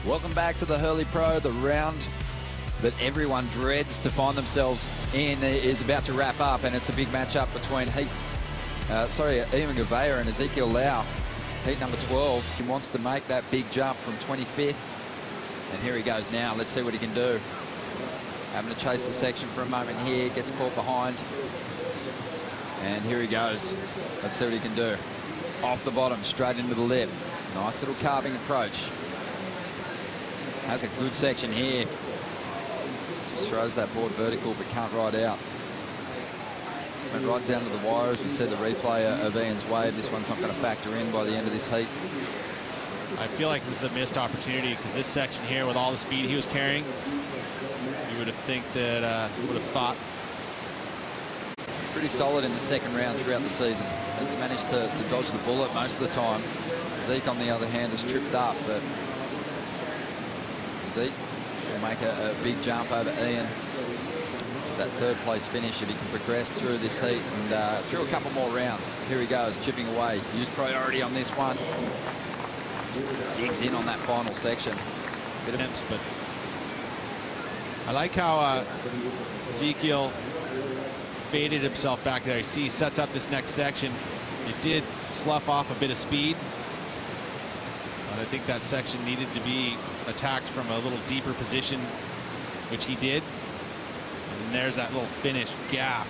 Welcome back to the Hurley Pro. The round that everyone dreads to find themselves in is about to wrap up, and it's a big matchup between Ian Gouveia and Ezekiel Lau. Heat number 12. He wants to make that big jump from 25th. And here he goes now. Let's see what he can do. Having to chase the section for a moment here. Gets caught behind. And here he goes. Let's see what he can do. Off the bottom, straight into the lip. Nice little carving approach. Has a good section here. Just throws that board vertical but can't ride out. Went right down to the wire, as we said, the replay of Ian's wave. This one's not going to factor in by the end of this heat. I feel like this is a missed opportunity because this section here, with all the speed he was carrying, you would have thought. Pretty solid in the second round throughout the season. Has managed to dodge the bullet most of the time. Zeke, on the other hand, has tripped up, but Zeke will make a big jump over Ian. That third place finish if he can progress through this heat and through a couple more rounds. Here he goes, chipping away. Use priority on this one. Digs in on that final section. Bit of attempts, but I like how Ezekiel faded himself back there. You see, he sets up this next section. It did slough off a bit of speed, but I think that section needed to be attacked from a little deeper position, which he did. And there's that little finish gaff.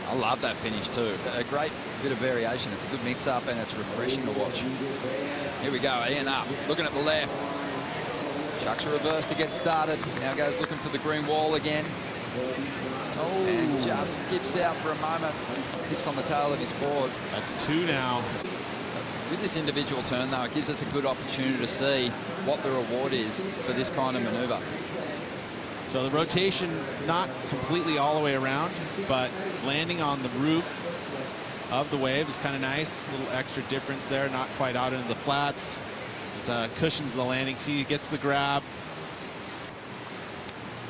I love that finish too. A great bit of variation. It's a good mix-up and it's refreshing to watch. Here we go, Ian up, looking at the left. Chucks a reverse to get started. Now goes looking for the green wall again. Oh, and just skips out for a moment. Sits on the tail of his board. That's two now. With this individual turn, though, it gives us a good opportunity to see what the reward is for this kind of maneuver. So the rotation, not completely all the way around, but landing on the roof of the wave is kind of nice. A little extra difference there, not quite out into the flats. It cushions the landing. See, he gets the grab.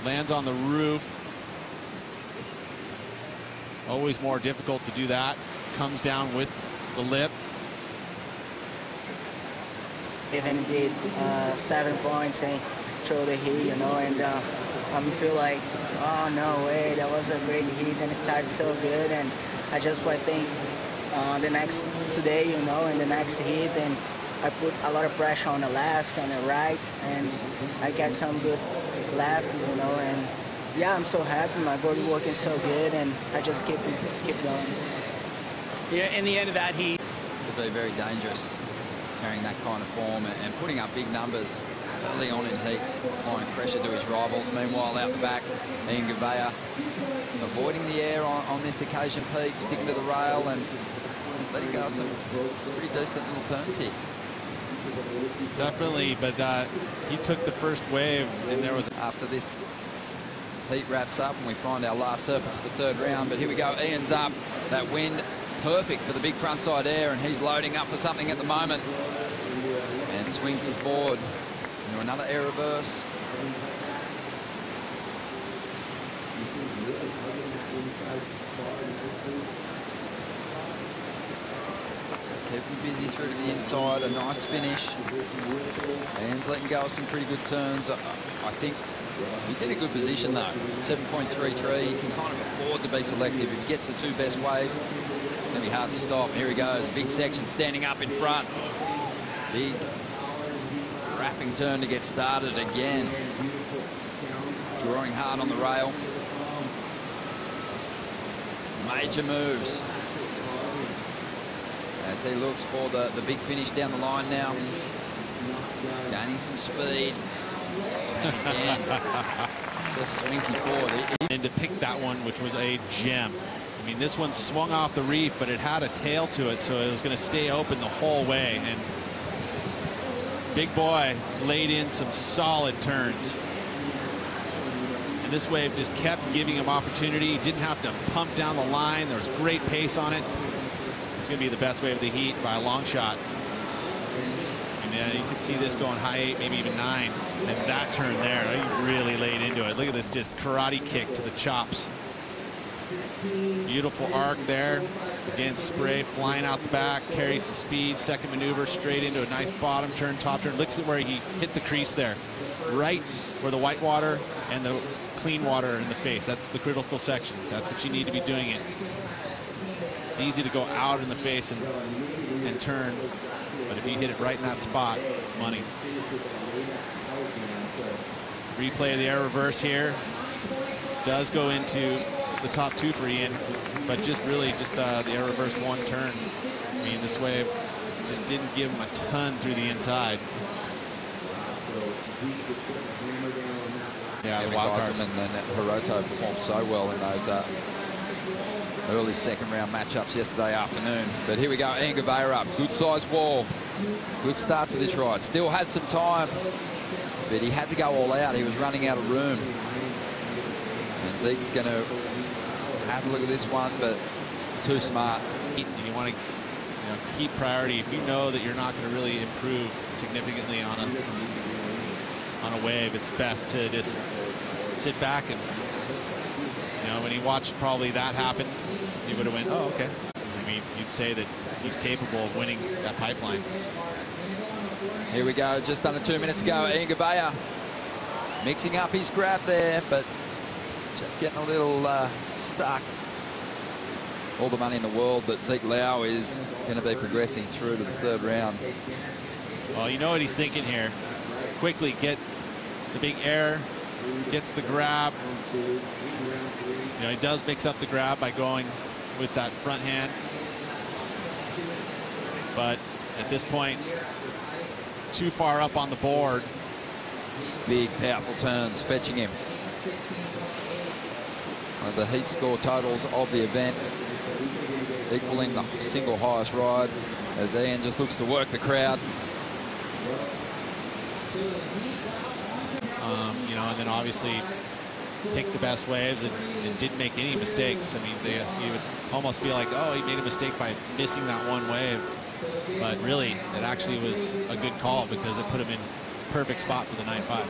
Lands on the roof. Always more difficult to do that. Comes down with the lip. Even did 7 points and throw the heat, you know, and I feel like, oh no way, that was a great heat and it started so good, and I just think today, you know, in the next heat, and I put a lot of pressure on the left and the right, and I get some good lefts, you know, and yeah, I'm so happy. My board working so good, and I just keep going. Yeah, in the end of that heat, It'll be very dangerous carrying that kind of form and putting up big numbers early on in heats, applying pressure to his rivals. Meanwhile, out the back, Ian Gouveia avoiding the air on this occasion, Pete, sticking to the rail and letting go some pretty decent little turns here. Definitely, but he took the first wave, and there was... After this heat wraps up and we find our last surfer for the third round, but here we go, Ian's up, that wind perfect for the big frontside air, and he's loading up for something at the moment and swings his board into another air reverse. So keep him busy through to the inside, a nice finish. Ian's letting go of some pretty good turns. I think he's in a good position though. 7.33, he can kind of afford to be selective. If he gets the two best waves, it's going to be hard to stop. Here he goes, big section standing up in front. Big wrapping turn to get started again. Drawing hard on the rail. Major moves. As he looks for the big finish down the line now. Gaining some speed. And again, just swings his board. And to pick that one, which was a gem. I mean, this one swung off the reef, but it had a tail to it, so it was going to stay open the whole way. And big boy laid in some solid turns. And this wave just kept giving him opportunity. He didn't have to pump down the line. There was great pace on it. It's going to be the best wave of the heat by a long shot. And you can see this going high 8, maybe even 9. And that turn there, he really laid into it. Look at this just karate kick to the chops. Beautiful arc there. Again, spray flying out the back, carries the speed. Second maneuver straight into a nice bottom turn, top turn. Looks at where he hit the crease there. Right where the white water and the clean water are in the face. That's the critical section. That's what you need to be doing it. It's easy to go out in the face and turn, but if you hit it right in that spot, it's money. Replay of the air reverse here. Does go into the top two for Ian, but just really just the air reverse one turn. I mean, this wave just didn't give him a ton through the inside. Yeah, the wild cards. And then Hiroto performed so well in those early second round matchups yesterday afternoon. But here we go, Ian Gouveia up. Good sized wall. Good start to this ride. Still has some time, but he had to go all out. He was running out of room. And Zeke's going to have a look at this one, but too smart. You want to keep priority. If you know that you're not going to really improve significantly on a wave, it's best to just sit back and, when he watched probably that happen, he would have went, oh, okay. I mean, you'd say that he's capable of winning that pipeline. Here we go, just under 2 minutes ago. Ian Gouveia mixing up his grab there, but just getting a little stuck. All the money in the world, but Ezekiel Lau is going to be progressing through to the third round. Well, you know what he's thinking here. Quickly get the big air, gets the grab. He does mix up the grab by going with that front hand. But at this point, too far up on the board. Big, powerful turns fetching him. One of the heat score totals of the event, equaling the single highest ride as Ian just looks to work the crowd. And then obviously picked the best waves and didn't make any mistakes. I mean, you would almost feel like, oh, he made a mistake by missing that one wave. But really, it actually was a good call because it put him in perfect spot for the 9.5.